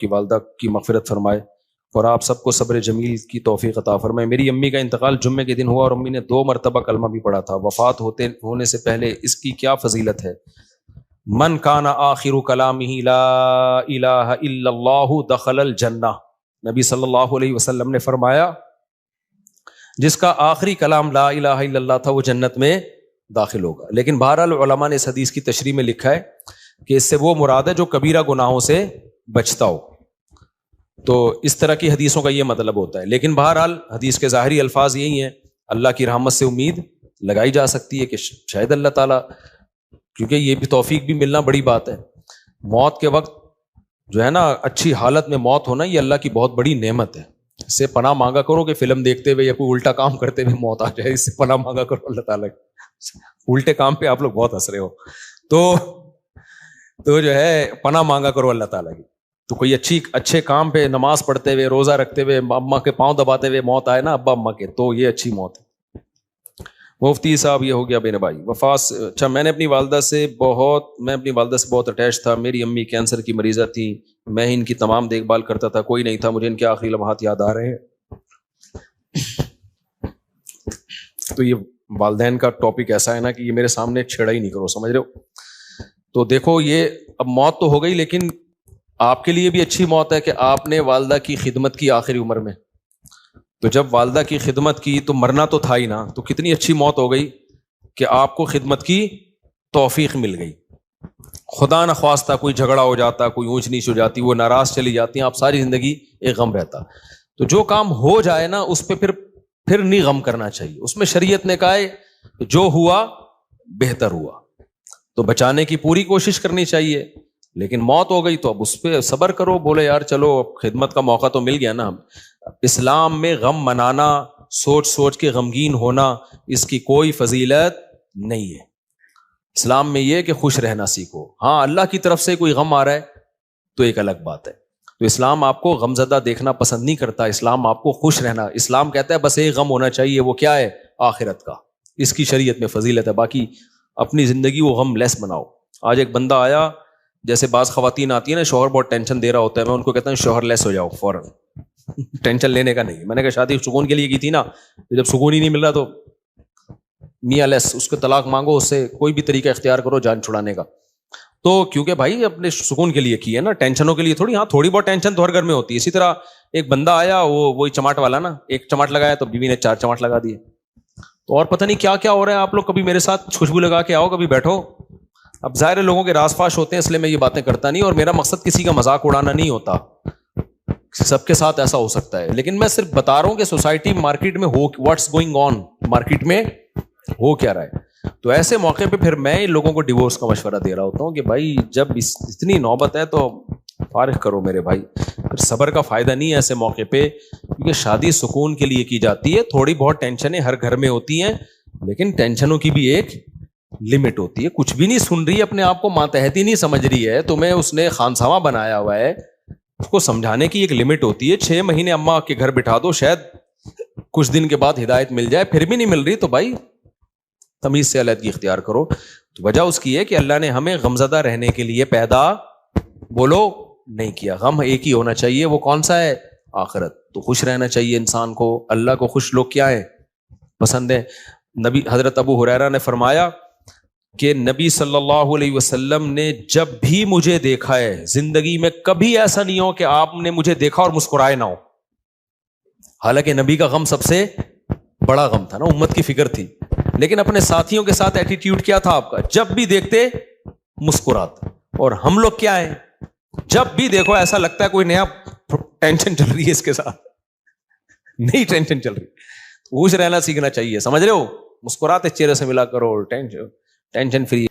کی والدہ کی مغفرت فرمائے اور آپ سب کو صبر جمیل کی توفیق عطا فرمائے. میری امی کا انتقال جمعے کے دن ہوا اور امی نے 2 مرتبہ کلمہ بھی پڑھا تھا. وفات ہونے سے پہلے اس کی کیا فضیلت ہے؟ من کان آخر کلامہ لا الہ الا اللہ دخل الجنہ. نبی صلی اللہ علیہ وسلم نے فرمایا جس کا آخری کلام لا الہ الا اللہ تھا وہ جنت میں داخل ہوگا. لیکن بہرحال علماء نے اس حدیث کی تشریح میں لکھا ہے کہ اس سے وہ مراد ہے جو کبیرہ گناہوں سے بچتا ہو. تو اس طرح کی حدیثوں کا یہ مطلب ہوتا ہے. لیکن بہرحال حدیث کے ظاہری الفاظ یہی ہیں. اللہ کی رحمت سے امید لگائی جا سکتی ہے کہ شاید اللہ تعالیٰ, کیونکہ یہ بھی توفیق بھی ملنا بڑی بات ہے. موت کے وقت جو ہے نا اچھی حالت میں موت ہونا یہ اللہ کی بہت بڑی نعمت ہے. اس سے پناہ مانگا کرو کہ فلم دیکھتے ہوئے یا کوئی الٹا کام کرتے ہوئے موت آ جائے. اس سے پناہ مانگا کرو اللہ تعالیٰ. الٹے کام پہ آپ لوگ بہت ہنس رہے ہو تو جو ہے پناہ مانگا کرو اللہ تعالیٰ کی. تو کوئی اچھے کام پہ نماز پڑھتے ہوئے روزہ رکھتے ہوئے اماں کے پاؤں دباتے ہوئے موت آئے نا ابا اماں کے, تو یہ اچھی موت ہے. مفتی صاحب یہ ہو گیا میرے بھائی وفات. اچھا میں اپنی والدہ سے بہت اٹیچ تھا. میری امی کینسر کی مریضہ تھیں, میں ان کی تمام دیکھ بھال کرتا تھا, کوئی نہیں تھا. مجھے ان کے آخری لمحات یاد آ رہے ہیں. تو یہ والدین کا ٹاپک ایسا ہے نا کہ یہ میرے سامنے چھیڑا ہی نہیں کرو, سمجھ رہے ہو. تو دیکھو یہ اب موت تو ہو گئی, لیکن آپ کے لیے بھی اچھی موت ہے کہ آپ نے والدہ کی خدمت کی آخری عمر میں. تو جب والدہ کی خدمت کی تو مرنا تو تھا ہی نا, تو کتنی اچھی موت ہو گئی کہ آپ کو خدمت کی توفیق مل گئی. خدا نہ خواستہ کوئی جھگڑا ہو جاتا, کوئی اونچ نیچ ہو جاتی, وہ ناراض چلی جاتی ہیں, آپ ساری زندگی ایک غم رہتا. تو جو کام ہو جائے نا اس پہ پھر نہیں غم کرنا چاہیے. اس میں شریعت نے کہا ہے جو ہوا بہتر ہوا, تو بچانے کی پوری کوشش کرنی چاہیے. لیکن موت ہو گئی تو اب اس پہ صبر کرو, بولے یار چلو خدمت کا موقع تو مل گیا نا. اسلام میں غم منانا, سوچ کے غمگین ہونا, اس کی کوئی فضیلت نہیں ہے. اسلام میں یہ کہ خوش رہنا سیکھو. ہاں اللہ کی طرف سے کوئی غم آ رہا ہے تو ایک الگ بات ہے. تو اسلام آپ کو غمزدہ دیکھنا پسند نہیں کرتا. اسلام آپ کو خوش رہنا, اسلام کہتا ہے بس ایک غم ہونا چاہیے, وہ کیا ہے؟ آخرت کا. اس کی شریعت میں فضیلت ہے. باقی اپنی زندگی وہ غم لیس بناؤ. آج ایک بندہ آیا, جیسے بعض خواتین آتی ہیں نا, شوہر بہت ٹینشن دے رہا ہوتا ہے, میں ان کو کہتا ہوں شوہر لیس ہو جاؤ فوراً. ٹینشن لینے کا نہیں. میں نے کہا شادی سکون کے لیے کی تھی نا, جب سکون ہی نہیں مل رہا تو میاں لیس, اس کو طلاق مانگو, اس سے کوئی بھی طریقہ اختیار کرو جان چھڑانے کا. تو کیونکہ بھائی اپنے سکون کے لیے کی ہے نا, ٹینشنوں کے لیے تھوڑی. ہاں تھوڑی بہت ٹینشن تو ہر گھر میں ہوتی ہے. اسی طرح ایک بندہ آیا, وہی چماٹ والا نا, ایک چماٹ لگایا تو بیوی نے 4 چماٹ لگا دیے. تو اور پتہ نہیں کیا کیا ہو رہا ہے. آپ لوگ کبھی میرے ساتھ خوشبو لگا کے آؤ, کبھی بیٹھو. اب ظاہر ہے لوگوں کے راز فاش ہوتے ہیں, اس لیے میں یہ باتیں کرتا نہیں, اور میرا مقصد کسی کا مذاق اڑانا نہیں ہوتا. سب کے ساتھ ایسا ہو سکتا ہے, لیکن میں صرف بتا رہا ہوں کہ سوسائٹی مارکیٹ میں ہو, واٹس گوئنگ آن, مارکیٹ میں ہو کیا رہا ہے. تو ایسے موقع پہ پھر میں لوگوں کو ڈیورس کا مشورہ دے رہا ہوتا ہوں کہ بھائی جب اتنی نوبت ہے تو فارغ کرو میرے بھائی. پھر صبر کا فائدہ نہیں ہے ایسے موقع پہ, کیونکہ شادی سکون کے لیے کی جاتی ہے. تھوڑی بہت ٹینشنیں ہر گھر میں ہوتی ہیں, لیکن ٹینشنوں کی بھی ایک لمٹ ہوتی ہے. کچھ بھی نہیں سن رہی, اپنے آپ کو ماتحتی نہیں سمجھ رہی ہے, تمہیں اس نے خانسامہ بنایا ہوا ہے, اس کو سمجھانے کی ایک لمٹ ہوتی ہے. 6 مہینے اماں کے گھر بٹھا دو, شاید کچھ دن کے بعد ہدایت مل جائے. پھر بھی نہیں مل رہی تو بھائی تمیز سے علیحدگی اختیار کرو. تو وجہ اس کی ہے کہ اللہ نے ہمیں غمزدہ رہنے کے لیے پیدا بولو نہیں کیا. غم ایک ہی ہونا چاہیے, وہ کون سا ہے؟ آخرت. تو خوش رہنا چاہیے انسان کو. اللہ کو خوش لوگ کیا ہیں؟ پسند ہے. نبی حضرت ابو ہریرہ نے فرمایا کہ نبی صلی اللہ علیہ وسلم نے جب بھی مجھے دیکھا ہے زندگی میں, کبھی ایسا نہیں ہو کہ آپ نے مجھے دیکھا اور مسکرائے نہ ہو. حالانکہ نبی کا غم سب سے بڑا غم تھا نا, امت کی فکر تھی, لیکن اپنے ساتھیوں کے ساتھ ایٹیٹیوڈ کیا تھا آپ کا؟ جب بھی دیکھتے مسکراتے. اور ہم لوگ کیا ہیں, جب بھی دیکھو ایسا لگتا ہے کوئی نیا ٹینشن چل رہی ہے اس کے ساتھ, نئی ٹینشن چل رہی. خوش رہنا سیکھنا چاہیے, سمجھ رہے ہو؟ مسکراتے چہرے سے ملا کرو, ٹینشن فری.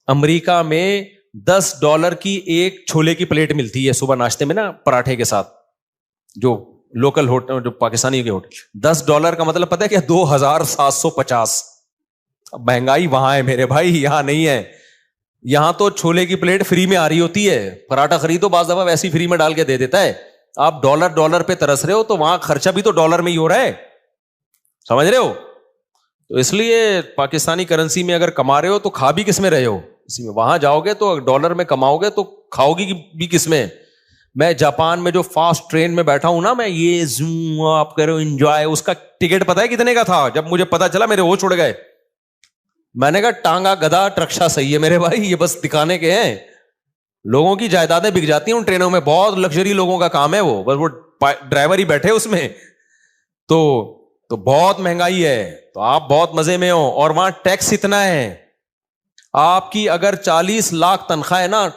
امریکہ میں $10 کی ایک چھولے کی پلیٹ ملتی ہے صبح ناشتے میں نا, پراٹھے کے ساتھ, جو لوکل ہوٹل, جو پاکستانی کے ہوٹل. $10 کا مطلب پتہ ہے کیا؟ 2750. اب مہنگائی وہاں ہے میرے بھائی, یہاں نہیں ہے. یہاں تو چھولے کی پلیٹ فری میں آ رہی ہوتی ہے, پراٹھا خریدو بعض دفعہ ویسی فری میں ڈال کے دے دیتا ہے. آپ ڈالر پہ ترس رہے ہو, تو وہاں خرچہ بھی تو ڈالر میں ہی ہو رہا ہے, سمجھ رہے ہو؟ تو اس لیے پاکستانی کرنسی میں اگر کما رہے ہو تو کھا بھی کس میں رہے ہو؟ اسی میں. وہاں جاؤ گے تو ڈالر میں کماؤ گے تو کھاؤ گی بھی کس میں؟ میں جاپان میں جو فاسٹ ٹرین میں بیٹھا ہوں نا, میں یہ زوم آپ کرو انجوائے, اس کا ٹکٹ پتا ہے کتنے کا تھا؟ جب مجھے پتا چلا میرے ہوش اڑ گئے. میں نے کہا ٹانگا گدھا ٹرکشا صحیح ہے میرے بھائی, یہ بس دکھانے کے ہیں. لوگوں کی جائیدادیں بک جاتی ہیں ان ٹرینوں میں, بہت لگژری لوگوں کا کام ہے وہ, بس وہ ڈرائیور ہی بیٹھے اس میں. تو بہت مہنگائی ہے, تو آپ بہت مزے میں ہو. اور وہاں ٹیکس اتنا ہے, آپ کی اگر 40 لاکھ تنخواہ ہے نا,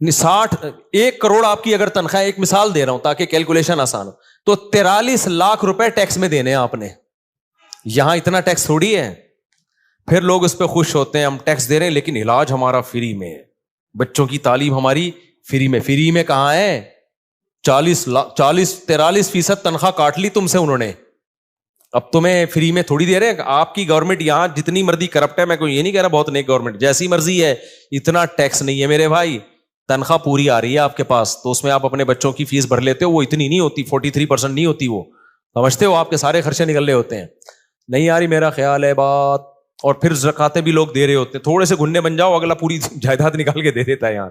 1 کروڑ آپ کی اگر تنخواہ, ایک مثال دے رہا ہوں تاکہ کیلکولیشن آسان ہو, تو 43 لاکھ روپے ٹیکس میں دینے ہیں آپ نے. یہاں اتنا ٹیکس تھوڑی ہے. پھر لوگ اس پہ خوش ہوتے ہیں, ہم ٹیکس دے رہے ہیں لیکن علاج ہمارا فری میں ہے, بچوں کی تعلیم ہماری فری میں. فری میں کہاں ہے؟ 43% تنخواہ کاٹ لی تم سے انہوں نے, اب تمہیں فری میں تھوڑی دے رہے ہیں. آپ کی گورنمنٹ یہاں جتنی مرضی کرپٹ ہے, میں کوئی یہ نہیں کہہ رہا بہت نیک گورنمنٹ, جیسی مرضی ہے, اتنا ٹیکس نہیں ہے میرے بھائی. تنخواہ پوری آ رہی ہے آپ کے پاس, تو اس میں آپ اپنے بچوں کی فیس بھر لیتے ہو, وہ اتنی نہیں ہوتی, 43% نہیں ہوتی, وہ سمجھتے ہو آپ کے سارے خرچے نکل رہے ہوتے ہیں. نہیں آ رہی میرا خیال ہے بات. اور پھر زکاتیں بھی لوگ دے رہے ہوتے ہیں, تھوڑے سے گھننے بن جاؤ, اگلا پوری جائیداد نکال کے دے دیتا ہے. یہاں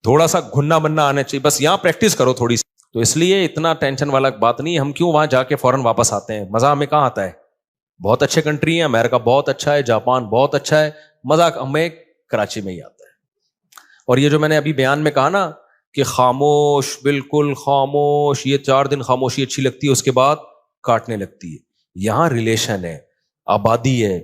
تھوڑا سا گھننا بننا آنا چاہیے, بس یہاں پریکٹس کرو تھوڑی سی. تو اس لیے اتنا ٹینشن والا بات نہیں. ہم کیوں وہاں جا کے فوراً واپس آتے ہیں؟ مزہ ہمیں کہاں آتا ہے؟ بہت اچھے کنٹری ہیں, امریکہ بہت اچھا ہے, جاپان بہت اچھا ہے, مزہ ہمیں کراچی میں ہی آتا ہے. اور یہ جو میں نے ابھی بیان میں کہا نا کہ خاموش, بالکل خاموش, یہ 4 دن خاموشی اچھی لگتی ہے, اس کے بعد کاٹنے لگتی ہے. یہاں ریلیشن ہے, آبادی ہے,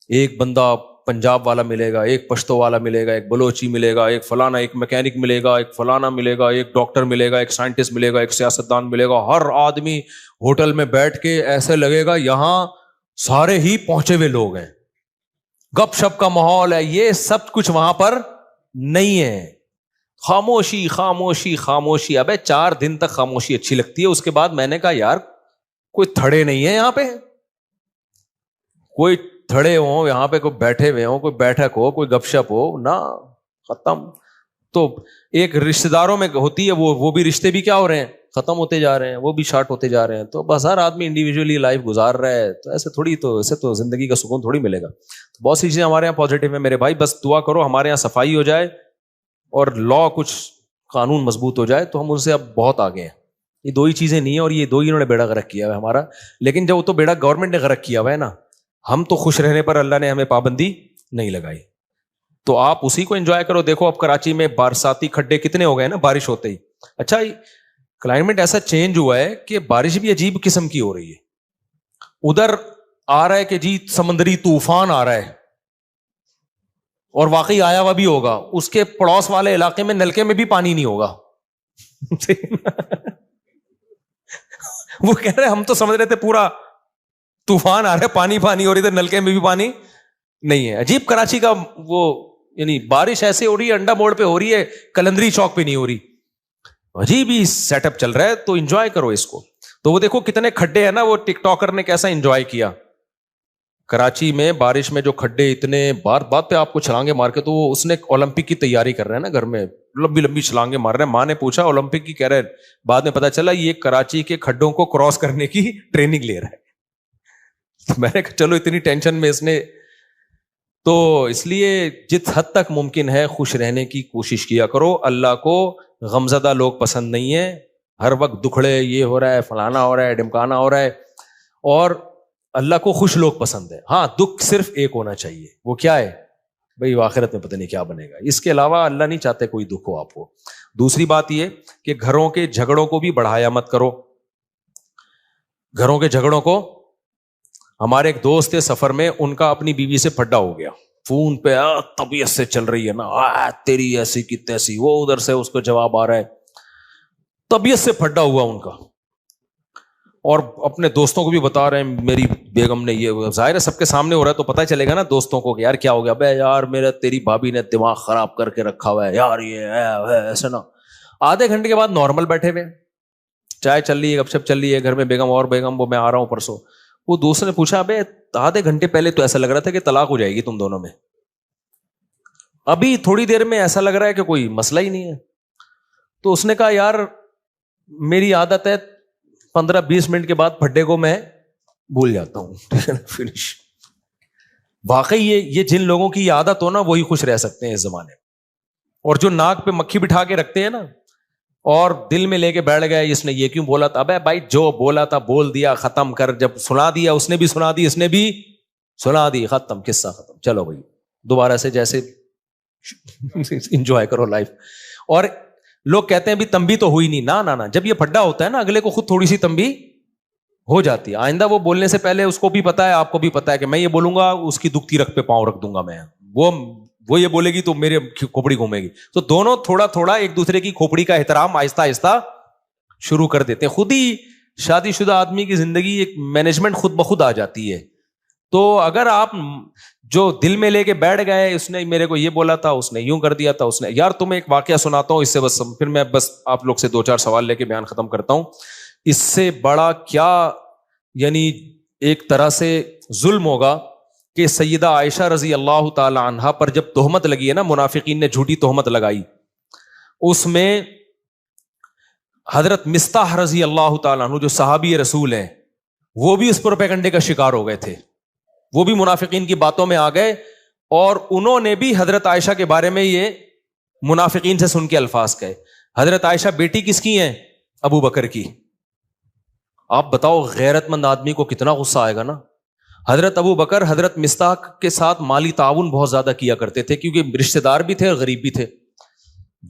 ایک بندہ پنجاب والا ملے گا, ایک پشتو والا ملے گا, ایک بلوچی ملے گا, ایک فلانا, ایک میکینک ملے گا, ایک فلانا ملے گا, ایک ڈاکٹر ملے گا, ایک سائنٹسٹ ملے گا, ایک سیاستدان ملے گا. ہر آدمی ہوٹل میں بیٹھ کے ایسے لگے گا یہاں سارے ہی پہنچے ہوئے لوگ ہیں, گپ شپ کا ماحول ہے. یہ سب کچھ وہاں پر نہیں ہے. خاموشی خاموشی خاموشی. ابے 4 دن تک خاموشی اچھی لگتی ہے, اس کے بعد میں نے کہا یار کوئی تھڑے نہیں ہے یہاں پہ, کوئی تھڑے ہوں یہاں پہ, کوئی بیٹھے ہوئے ہوں, کوئی بیٹھک ہو, کوئی گپ شپ ہو نا, ختم. تو ایک رشتہ داروں میں ہوتی ہے, وہ بھی رشتے بھی کیا ہو رہے ہیں, ختم ہوتے جا رہے ہیں, وہ بھی شارٹ ہوتے جا رہے ہیں. تو بس ہر آدمی انڈیویجولی لائف گزار رہا ہے, تو ایسے تھوڑی, تو ایسے تو زندگی کا سکون تھوڑی ملے گا. تو بہت سی چیزیں ہمارے یہاں پازیٹیو ہے میرے بھائی. بس دعا کرو ہمارے یہاں صفائی ہو جائے اور لا کچھ قانون مضبوط ہو جائے, تو ہم ان سے اب بہت آگے ہیں. یہ 2 ہی چیزیں نہیں ہیں, اور یہ 2 ہی انہوں نے بیڑا غرق کیا ہے ہمارا. لیکن جب وہ تو بیڑا گورنمنٹ نے غرق کیا ہوا ہے نا, ہم تو خوش رہنے پر اللہ نے ہمیں پابندی نہیں لگائی. تو آپ اسی کو انجوائے کرو. دیکھو اب کراچی میں برساتی کھڈے کتنے ہو گئے نا بارش ہوتے ہی. اچھا کلائمیٹ ایسا چینج ہوا ہے کہ بارش بھی عجیب قسم کی ہو رہی ہے. ادھر آ رہا ہے کہ جی سمندری طوفان آ رہا ہے, اور واقعی آیا ہوا بھی ہوگا, اس کے پڑوس والے علاقے میں نلکے میں بھی پانی نہیں ہوگا. وہ کہہ رہے ہم تو سمجھ رہے تھے پورا طوفان آ رہا ہے, پانی پانی, اور ادھر نلکے میں بھی پانی نہیں ہے. عجیب کراچی کا وہ, یعنی بارش ایسے ہو رہی ہے, انڈا موڑ پہ ہو رہی ہے, کلندری چوک پہ نہیں ہو رہی. عجیب ہی سیٹ اپ چل رہا ہے. تو انجوائے کرو اس کو. تو وہ دیکھو کتنے کھڈے ہیں نا, وہ ٹک ٹاکر نے کیسا انجوائے کیا کراچی میں بارش میں. جو کھڈے اتنے بات پہ آپ کو چھلانگے مار کے, تو وہ اس نے اولمپک کی تیاری کر رہے ہیں نا گھر میں, لمبی لمبی چھلانگے مار رہے ہیں. ماں نے پوچھا اولمپک کی, کہہ رہے بعد میں پتا چلا یہ کراچی کے کھڈوں کو کراس کرنے کی ٹریننگ لے رہا ہے. تو میں نے کہا چلو اتنی ٹینشن میں اس نے. تو اس لیے جت حد تک ممکن ہے خوش رہنے کی کوشش کیا کرو. اللہ کو غمزدہ لوگ پسند نہیں ہے, ہر وقت دکھڑے, یہ ہو رہا ہے, فلانا ہو رہا ہے, ڈمکانا ہو رہا ہے. اور اللہ کو خوش لوگ پسند ہے. ہاں دکھ صرف ایک ہونا چاہیے, وہ کیا ہے بھئی, آخرت میں پتہ نہیں کیا بنے گا. اس کے علاوہ اللہ نہیں چاہتے کوئی دکھ ہو آپ کو. دوسری بات یہ کہ گھروں کے جھگڑوں کو بھی بڑھایا مت کرو. گھروں کے جھگڑوں کو, ہمارے ایک دوست تھے سفر میں, ان کا اپنی بیوی سے پھڈا ہو گیا فون پہ, طبیعت سے چل رہی ہے نا, تیری ایسی کی تیسی, وہ ادھر سے اس کو جواب آ رہا ہے, طبیعت سے پھڈا ہوا ان کا. اور اپنے دوستوں کو بھی بتا رہے ہیں میری بیگم نے یہ, ظاہر ہے سب کے سامنے ہو رہا ہے تو پتہ چلے گا نا دوستوں کو کہ یار کیا ہو گیا. بے یار میرا تیری بھابھی نے دماغ خراب کر کے رکھا ہوا ہے یار, یہ ہے ایسے نا. آدھے گھنٹے کے بعد نارمل بیٹھے ہوئے, چائے چل رہی ہے, گپ شپ چل رہی ہے گھر میں, بیگم اور بیگم, وہ میں آ رہا ہوں پرسوں. وہ دوست نے پوچھا بے آدھے گھنٹے پہلے تو ایسا لگ رہا تھا کہ طلاق ہو جائے گی تم دونوں میں, ابھی تھوڑی دیر میں ایسا لگ رہا ہے کہ کوئی مسئلہ ہی نہیں ہے. تو اس نے کہا یار میری عادت ہے 15-20 منٹ کے بعد پھڈے کو میں بھول جاتا ہوں, فنش. واقعی یہ جن لوگوں کی عادت ہو نا وہی خوش رہ سکتے ہیں اس زمانے میں. اور جو ناک پہ مکھی بٹھا کے رکھتے ہیں نا اور دل میں لے کے بیٹھ گئے اس نے یہ کیوں بولا تھا، ابے بھائی جو بولا تھا بول دیا ختم کر، جب سنا دیا اس نے بھی سنا دی اس نے بھی سنا دی، ختم، قصہ ختم، چلو بھائی دوبارہ سے جیسے انجوائے کرو لائف. اور لوگ کہتے ہیں بھی تنبیہ تو ہوئی نہیں، نہ جب یہ پھڈا ہوتا ہے نا اگلے کو خود تھوڑی سی تنبیہ ہو جاتی ہے. آئندہ وہ بولنے سے پہلے اس کو بھی پتا ہے آپ کو بھی پتا ہے کہ میں یہ بولوں گا اس کی دکھتی رکھ پہ پاؤں رکھ دوں گا میں، وہ یہ بولے گی تو میرے کھوپڑی گھومے گی. تو دونوں تھوڑا تھوڑا ایک دوسرے کی کھوپڑی کا احترام آہستہ آہستہ شروع کر دیتے ہیں. خود ہی شادی شدہ آدمی کی زندگی ایک مینجمنٹ خود بخود آ جاتی ہے. تو اگر آپ جو دل میں لے کے بیٹھ گئے اس نے میرے کو یہ بولا تھا، اس نے یوں کر دیا تھا، اس نے، یار تمہیں ایک واقعہ سناتا ہوں اس سے بس پھر میں بس آپ لوگ سے 2-4 سوال لے کے بیان ختم کرتا ہوں. اس سے بڑا کیا یعنی ایک طرح سے ظلم ہوگا کہ سیدہ عائشہ رضی اللہ تعالی عنہا پر جب تہمت لگی ہے نا، منافقین نے جھوٹی تہمت لگائی، اس میں حضرت مصطح رضی اللہ تعالی عنہ جو صحابی رسول ہیں وہ بھی اس پروپیگنڈے کا شکار ہو گئے تھے. وہ بھی منافقین کی باتوں میں آ گئے اور انہوں نے بھی حضرت عائشہ کے بارے میں یہ منافقین سے سن کے الفاظ کہے. حضرت عائشہ بیٹی کس کی ہیں؟ ابو بکر کی. آپ بتاؤ غیرت مند آدمی کو کتنا غصہ آئے گا نا. حضرت ابو بکر حضرت مصطح کے ساتھ مالی تعاون بہت زیادہ کیا کرتے تھے کیونکہ رشتہ دار بھی تھے اور غریب بھی تھے.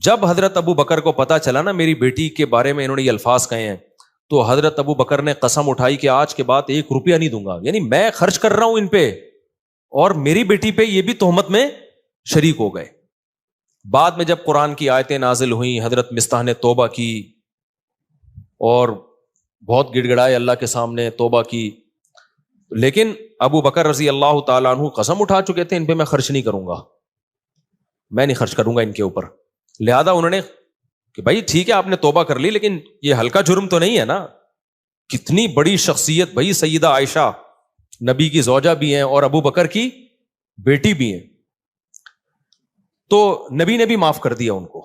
جب حضرت ابو بکر کو پتا چلا نا میری بیٹی کے بارے میں انہوں نے یہ الفاظ کہے ہیں تو حضرت ابو بکر نے قسم اٹھائی کہ آج کے بعد 1 روپیہ نہیں دوں گا، یعنی میں خرچ کر رہا ہوں ان پہ اور میری بیٹی پہ یہ بھی تہمت میں شریک ہو گئے. بعد میں جب قرآن کی آیتیں نازل ہوئیں حضرت مصطح نے توبہ کی اور بہت گڑ گڑائے اللہ کے سامنے توبہ کی، لیکن ابو بکر رضی اللہ تعالیٰ عنہ قسم اٹھا چکے تھے ان پہ میں خرچ نہیں کروں گا، میں نہیں خرچ کروں گا ان کے اوپر. لہذا انہوں نے کہ بھائی ٹھیک ہے آپ نے توبہ کر لی لیکن یہ ہلکا جرم تو نہیں ہے نا. کتنی بڑی شخصیت بھائی سیدہ عائشہ نبی کی زوجہ بھی ہیں اور ابو بکر کی بیٹی بھی ہیں. تو نبی نے بھی معاف کر دیا ان کو.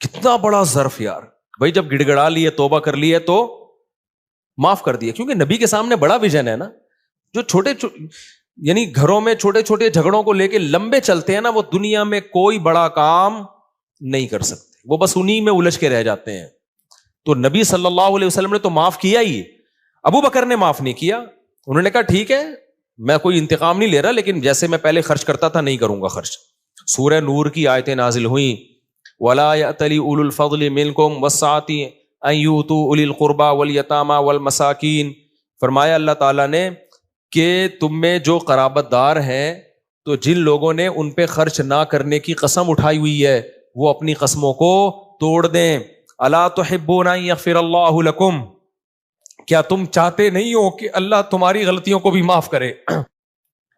کتنا بڑا ظرف یار بھائی، جب گڑ گڑا لیے توبہ کر لی ہے تو معاف کر دیا، کیونکہ نبی کے سامنے بڑا ویژن ہے نا. جو یعنی گھروں میں چھوٹے چھوٹے جھگڑوں کو لے کے لمبے چلتے ہیں نا وہ دنیا میں کوئی بڑا کام نہیں کر سکتے، وہ بس انہی میں الجھ کے رہ جاتے ہیں. تو نبی صلی اللہ علیہ وسلم نے تو معاف کیا ہی، ابو بکر نے معاف نہیں کیا. انہوں نے کہا ٹھیک ہے میں کوئی انتقام نہیں لے رہا لیکن جیسے میں پہلے خرچ کرتا تھا نہیں کروں گا خرچ. سورہ نور کی آیتیں نازل ہوئیں وَلَا يَأْتَلِ أُولُو الْفَضْلِ مِنْكُمْ وَالسَّعَةِ أَنْ يُؤْتُوا أُولِي الْقُرْبَى وَالْيَتَامَى وَالْمَسَاكِينَ. فرمایا اللہ تعالیٰ نے کہ تم میں جو قرابت دار ہیں تو جن لوگوں نے ان پہ خرچ نہ کرنے کی قسم اٹھائی ہوئی ہے وہ اپنی قسموں کو توڑ دیں. الا تحبون ان یغفر اللہ لکم، کیا تم چاہتے نہیں ہو کہ اللہ تمہاری غلطیوں کو بھی معاف کرے؟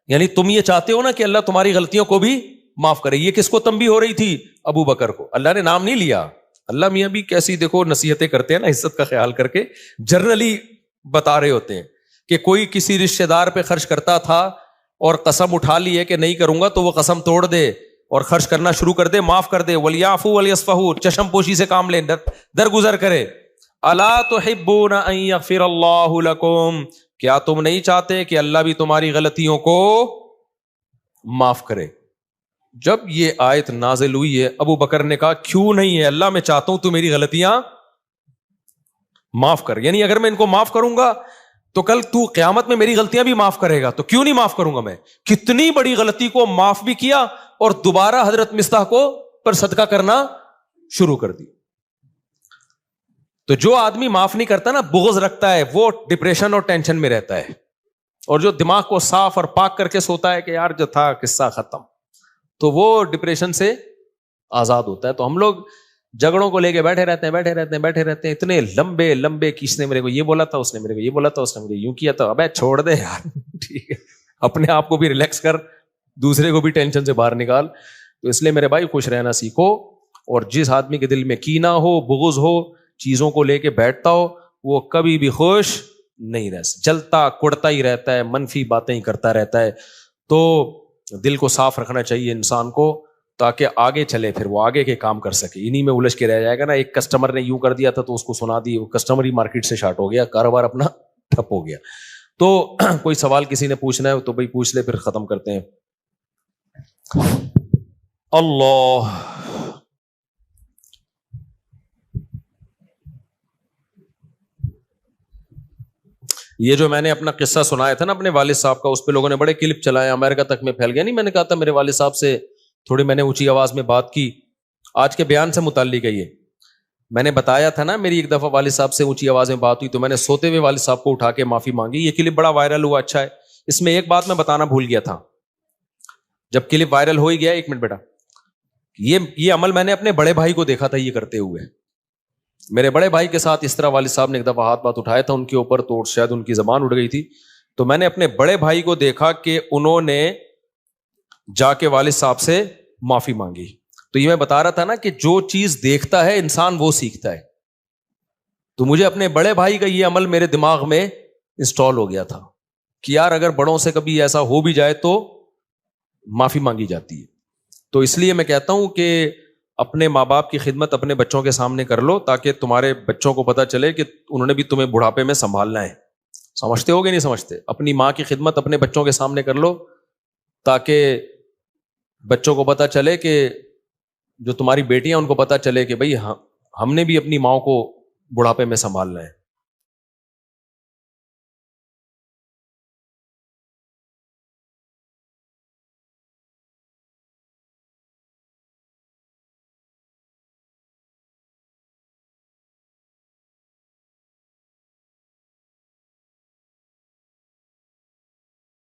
یعنی تم یہ چاہتے ہو نا کہ اللہ تمہاری غلطیوں کو بھی معاف کرے. یہ کس کو تنبیہ ہو رہی تھی؟ ابو بکر کو. اللہ نے نام نہیں لیا. اللہ میاں بھی کیسی دیکھو نصیحتیں کرتے ہیں نا عزت کا خیال کر کے، جنرلی بتا رہے ہوتے ہیں کہ کوئی کسی رشتہ دار پہ خرچ کرتا تھا اور قسم اٹھا لی ہے کہ نہیں کروں گا تو وہ قسم توڑ دے اور خرچ کرنا شروع کر دے، معاف کر دے. وَلْيَعْفُوا وَلْيَصْفَحُوا، چشم پوشی سے کام لیں، درگزر کرے. الا تحبون ان یغفر اللہ لکم، کیا تم نہیں چاہتے کہ اللہ بھی تمہاری غلطیوں کو معاف کرے؟ جب یہ آیت نازل ہوئی ہے ابو بکر نے کہا کیوں نہیں ہے اللہ، میں چاہتا ہوں تو میری غلطیاں معاف کر. یعنی اگر میں ان کو معاف کروں گا تو کل تو قیامت میں میری غلطیاں بھی معاف کرے گا، تو کیوں نہیں معاف کروں گا میں. کتنی بڑی غلطی کو معاف بھی کیا اور دوبارہ حضرت مصطح کو پر صدقہ کرنا شروع کر دی. تو جو آدمی معاف نہیں کرتا نا، بغض رکھتا ہے، وہ ڈپریشن اور ٹینشن میں رہتا ہے. اور جو دماغ کو صاف اور پاک کر کے سوتا ہے کہ یار جو تھا قصہ ختم، تو وہ ڈپریشن سے آزاد ہوتا ہے. تو ہم لوگ جھگڑوں کو لے کے بیٹھے رہتے ہیں اتنے لمبے لمبے کہ اس نے میرے کو یہ بولا تھا، اس نے میرے کو یہ بولا تھا، اس نے مجھے یوں کیا تھا. ابے چھوڑ دے یار ٹھیک ہے، اپنے آپ کو بھی ریلیکس کر، دوسرے کو بھی ٹینشن سے باہر نکال. تو اس لیے میرے بھائی خوش رہنا سیکھو. اور جس آدمی کے دل میں کینہ ہو، بغض ہو، چیزوں کو لے کے بیٹھتا ہو، وہ کبھی بھی خوش نہیں رہ سکتا، جلتا کڑتا ہی رہتا ہے، منفی باتیں ہی کرتا رہتا ہے. تو دل کو صاف رکھنا چاہیے انسان کو تاکہ آگے چلے، پھر وہ آگے کے کام کر سکے. انہی میں الجھ کے رہ جائے گا نا. ایک کسٹمر نے یوں کر دیا تھا تو اس کو سنا دی، وہ کسٹمر ہی مارکیٹ سے شارٹ ہو گیا، کاروبار اپنا ٹھپ ہو گیا. تو کوئی سوال کسی نے پوچھنا ہے تو بھائی پوچھ لے، پھر ختم کرتے ہیں. اللہ یہ جو میں نے اپنا قصہ سنایا تھا نا اپنے والد صاحب کا، اس پہ لوگوں نے بڑے کلپ چلائے، امریکہ تک میں پھیل گیا. نہیں، میں نے کہا تھا میرے والد صاحب سے تھوڑی میں نے اونچی آواز میں بات کی، آج کے بیان سے متعلق ہے یہ. میں نے بتایا تھا نا میری ایک دفعہ والد صاحب سے اونچی آواز میں بات ہوئی تو میں نے سوتے ہوئے والد صاحب کو اٹھا کے معافی مانگی. یہ کلپ بڑا وائرل ہوا، اچھا ہے. اس میں ایک بات میں بتانا بھول گیا تھا جب کلپ وائرل ہو ہی گیا. ایک منٹ بیٹا، یہ عمل میں نے اپنے بڑے بھائی کو دیکھا تھا یہ کرتے ہوئے. میرے بڑے بھائی کے ساتھ اس طرح والد صاحب نے ایک دفعہ ہاتھ بات اٹھایا تھا ان کے اوپر تو شاید ان کی زبان اڑ گئی تھی. تو میں نے اپنے بڑے بھائی کو دیکھا کہ انہوں نے جا کے والد صاحب سے معافی مانگی. تو یہ میں بتا رہا تھا نا کہ جو چیز دیکھتا ہے انسان وہ سیکھتا ہے. تو مجھے اپنے بڑے بھائی کا یہ عمل میرے دماغ میں انسٹال ہو گیا تھا کہ یار اگر بڑوں سے کبھی ایسا ہو بھی جائے تو معافی مانگی جاتی ہے. تو اس لیے میں کہتا ہوں کہ اپنے ماں باپ کی خدمت اپنے بچوں کے سامنے کر لو تاکہ تمہارے بچوں کو پتا چلے کہ انہوں نے بھی تمہیں بڑھاپے میں سنبھالنا ہے. سمجھتے ہو گے نہیں سمجھتے؟ اپنی ماں کی خدمت اپنے بچوں کے سامنے کر لو تاکہ بچوں کو پتا چلے کہ جو تمہاری بیٹیاں ان کو پتا چلے کہ بھائی ہم نے بھی اپنی ماں کو بڑھاپے میں سنبھالنا ہے.